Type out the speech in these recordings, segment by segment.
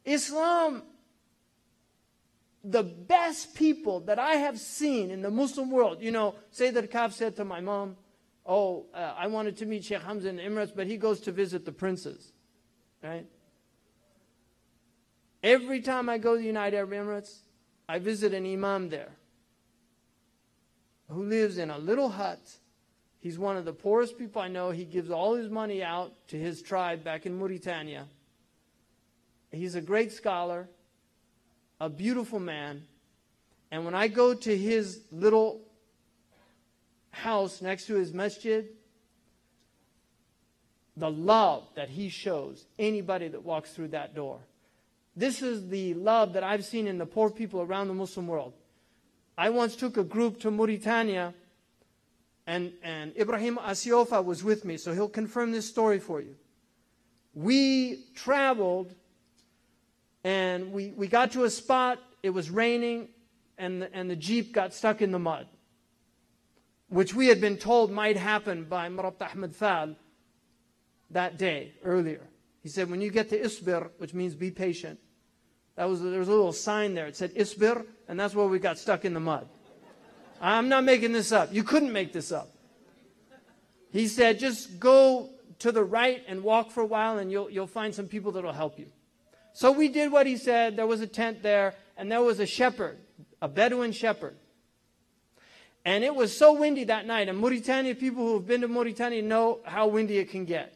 Islam, the best people that I have seen in the Muslim world, you know, Sayyid Kaf said to my mom, I wanted to meet Shaykh Hamza in the Emirates, but he goes to visit the princes, right? Every time I go to the United Arab Emirates, I visit an imam there who lives in a little hut. He's one of the poorest people I know. He gives all his money out to his tribe back in Mauritania. He's a great scholar, a beautiful man. And when I go to his little house next to his masjid, the love that he shows anybody that walks through that door. This is the love that I've seen in the poor people around the Muslim world. I once took a group to Mauritania, and Ibrahim Asiofa was with me, so he'll confirm this story for you. We traveled, and we got to a spot, it was raining, and the jeep got stuck in the mud, which we had been told might happen by Marabt Ahmed Fal that day, earlier. He said, when you get to Isbir, which means be patient, there was a little sign there. It said Isbir, and that's where we got stuck in the mud. I'm not making this up. You couldn't make this up. He said, just go to the right and walk for a while, and you'll find some people that will help you. So we did what he said. There was a tent there, and there was a shepherd, a Bedouin shepherd. And it was so windy that night. And Mauritania, people who have been to Mauritania know how windy it can get.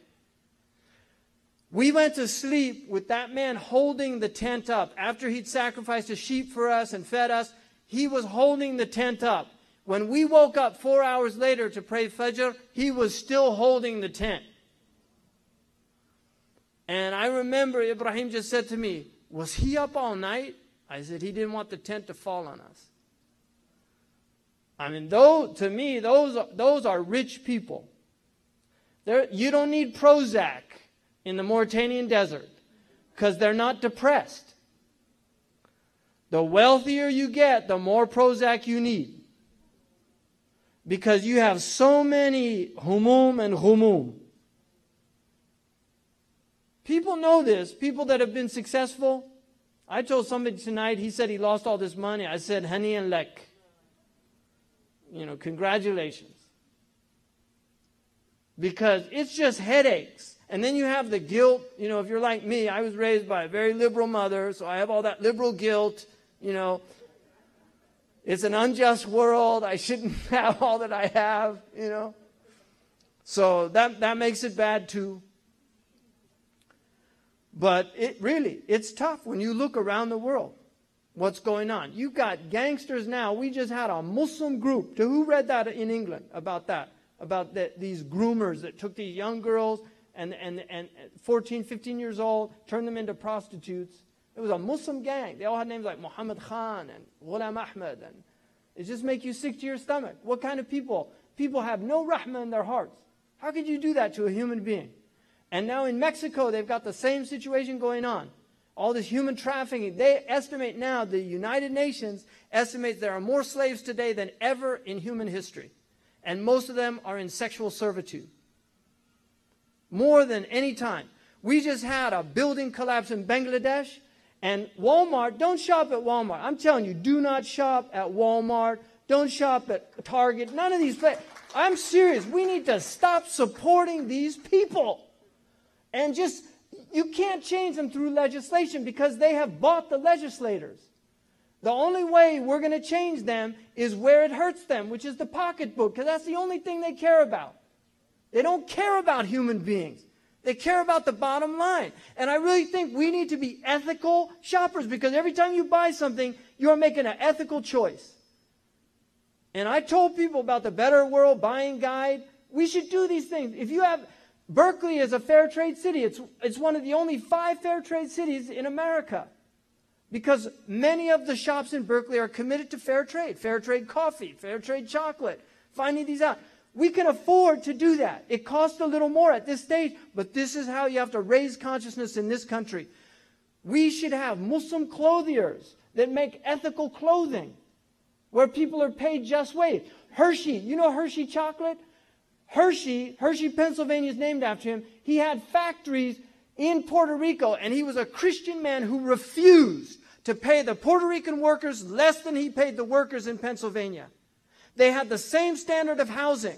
We went to sleep with that man holding the tent up. After he'd sacrificed a sheep for us and fed us, he was holding the tent up. When we woke up 4 hours later to pray Fajr, he was still holding the tent. And I remember Ibrahim just said to me, was he up all night? I said, he didn't want the tent to fall on us. I mean, to me, those are rich people. You don't need Prozac in the Mauritanian desert because they're not depressed. The wealthier you get, the more Prozac you need. Because you have so many humum and humum. People know this. People that have been successful. I told somebody tonight, he said he lost all this money. I said, honey and lek. You know, congratulations. Because it's just headaches. And then you have the guilt. You know, if you're like me, I was raised by a very liberal mother, so I have all that liberal guilt. You know, it's an unjust world. I shouldn't have all that I have, you know. So that makes it bad too. But it's tough when you look around the world. What's going on? You've got gangsters now. We just had a Muslim group. Who read that in England about that? About these groomers that took these young girls and 14, 15 years old, turned them into prostitutes. It was a Muslim gang. They all had names like Muhammad Khan and Ghulam Ahmed. And it just makes you sick to your stomach. What kind of people? People have no rahmah in their hearts. How could you do that to a human being? And now in Mexico, they've got the same situation going on. All this human trafficking. They estimate now, the United Nations estimates there are more slaves today than ever in human history. And most of them are in sexual servitude. More than any time. We just had a building collapse in Bangladesh. And Walmart, don't shop at Walmart. I'm telling you, do not shop at Walmart. Don't shop at Target. None of these places. I'm serious. We need to stop supporting these people. And you can't change them through legislation because they have bought the legislators. The only way we're going to change them is where it hurts them, which is the pocketbook, because that's the only thing they care about. They don't care about human beings. They care about the bottom line. And I really think we need to be ethical shoppers because every time you buy something, you're making an ethical choice. And I told people about the Better World Buying Guide. We should do these things. If you have... Berkeley is a fair trade city. It's one of the only 5 fair trade cities in America. Because many of the shops in Berkeley are committed to fair trade coffee, fair trade chocolate, finding these out. We can afford to do that. It costs a little more at this stage, but this is how you have to raise consciousness in this country. We should have Muslim clothiers that make ethical clothing where people are paid just wage. Hershey, you know Hershey chocolate? Hershey, Pennsylvania is named after him. He had factories in Puerto Rico, and he was a Christian man who refused to pay the Puerto Rican workers less than he paid the workers in Pennsylvania. They had the same standard of housing.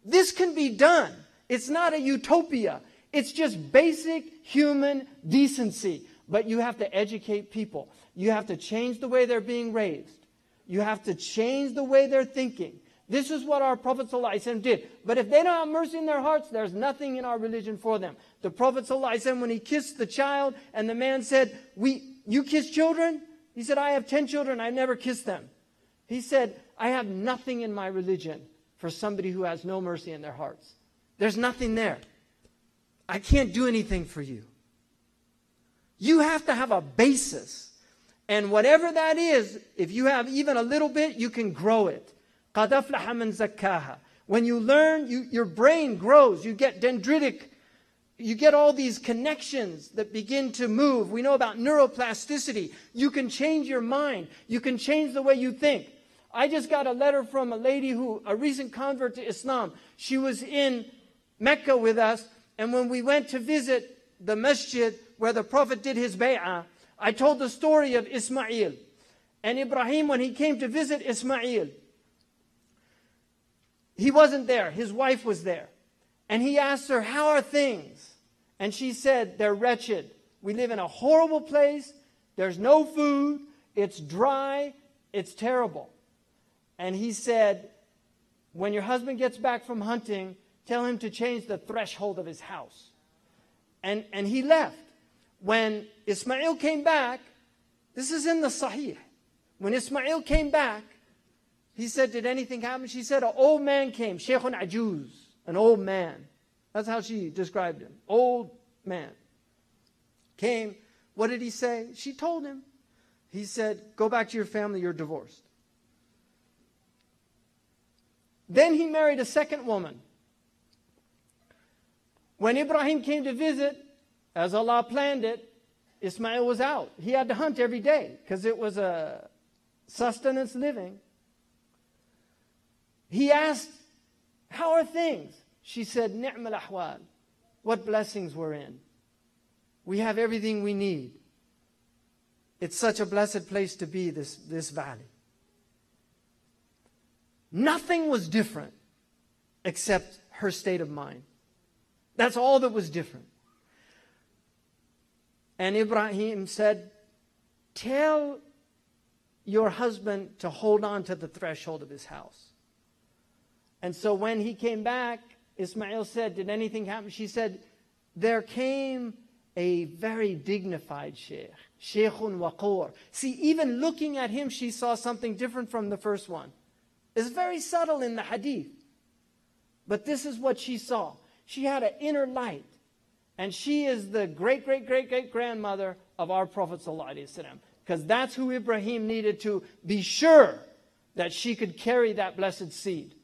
This can be done. It's not a utopia. It's just basic human decency. But you have to educate people. You have to change the way they're being raised. You have to change the way they're thinking. This is what our Prophet ﷺ did. But if they don't have mercy in their hearts, there's nothing in our religion for them. The Prophet ﷺ, when he kissed the child, and the man said, you kiss children? He said, I have 10 children, I never kissed them. He said, I have nothing in my religion for somebody who has no mercy in their hearts. There's nothing there. I can't do anything for you. You have to have a basis. And whatever that is, if you have even a little bit, you can grow it. قَدْ أَفْلَحَ مَنْ زَكَّاهَا. When you learn, your brain grows. You get dendritic. You get all these connections that begin to move. We know about neuroplasticity. You can change your mind. You can change the way you think. I just got a letter from a lady a recent convert to Islam. She was in Mecca with us, and when we went to visit the masjid where the Prophet did his bay'ah, I told the story of Ismail. And Ibrahim, when he came to visit Ismail, he wasn't there. His wife was there. And he asked her, how are things? And she said, they're wretched. We live in a horrible place. There's no food. It's dry. It's terrible. And he said, when your husband gets back from hunting, tell him to change the threshold of his house. And he left. When Ismail came back, this is in the Sahih. When Ismail came back, he said, did anything happen? She said, an old man came, Shaykhun Ajuz, an old man. That's how she described him. Old man. Came. What did he say? She told him. He said, go back to your family, you're divorced. Then he married a second woman. When Ibrahim came to visit, as Allah planned it, Ismail was out. He had to hunt every day because it was a sustenance living. He asked, how are things? She said, ni'mal ahwal. What blessings we're in. We have everything we need. It's such a blessed place to be, this valley. Nothing was different except her state of mind. That's all that was different. And Ibrahim said, tell your husband to hold on to the threshold of his house. And so when he came back, Ismail said, did anything happen? She said, there came a very dignified sheikh, Shaykhun Waqur. See, even looking at him, she saw something different from the first one. It's very subtle in the hadith. But this is what she saw. She had an inner light. And she is the great-great-great-great-grandmother of our Prophet ﷺ. Because that's who Ibrahim needed to be sure that she could carry that blessed seed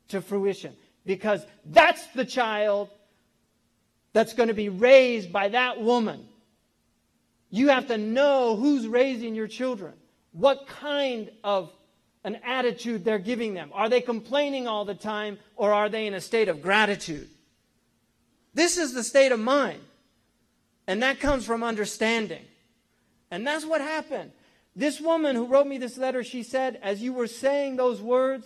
to fruition. Because that's the child that's going to be raised by that woman. You have to know who's raising your children. What kind of an attitude they're giving them. Are they complaining all the time, or are they in a state of gratitude? This is the state of mind. And that comes from understanding. And that's what happened. This woman who wrote me this letter, she said, as you were saying those words,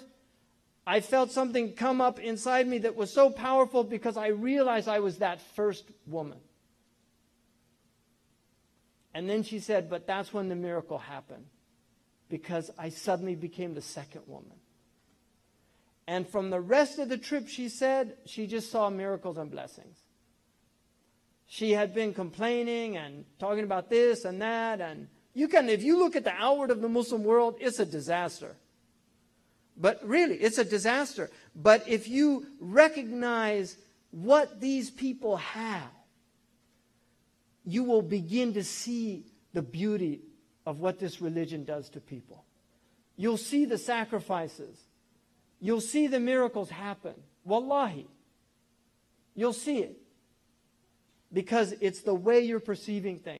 I felt something come up inside me that was so powerful because I realized I was that first woman. And then she said, but that's when the miracle happened. Because I suddenly became the second woman. And from the rest of the trip, she said, she just saw miracles and blessings. She had been complaining and talking about this and that. And if you look at the outward of the Muslim world, it's a disaster. But really, it's a disaster. But if you recognize what these people have, you will begin to see the beauty of what this religion does to people. You'll see the sacrifices. You'll see the miracles happen. Wallahi. You'll see it. Because it's the way you're perceiving things.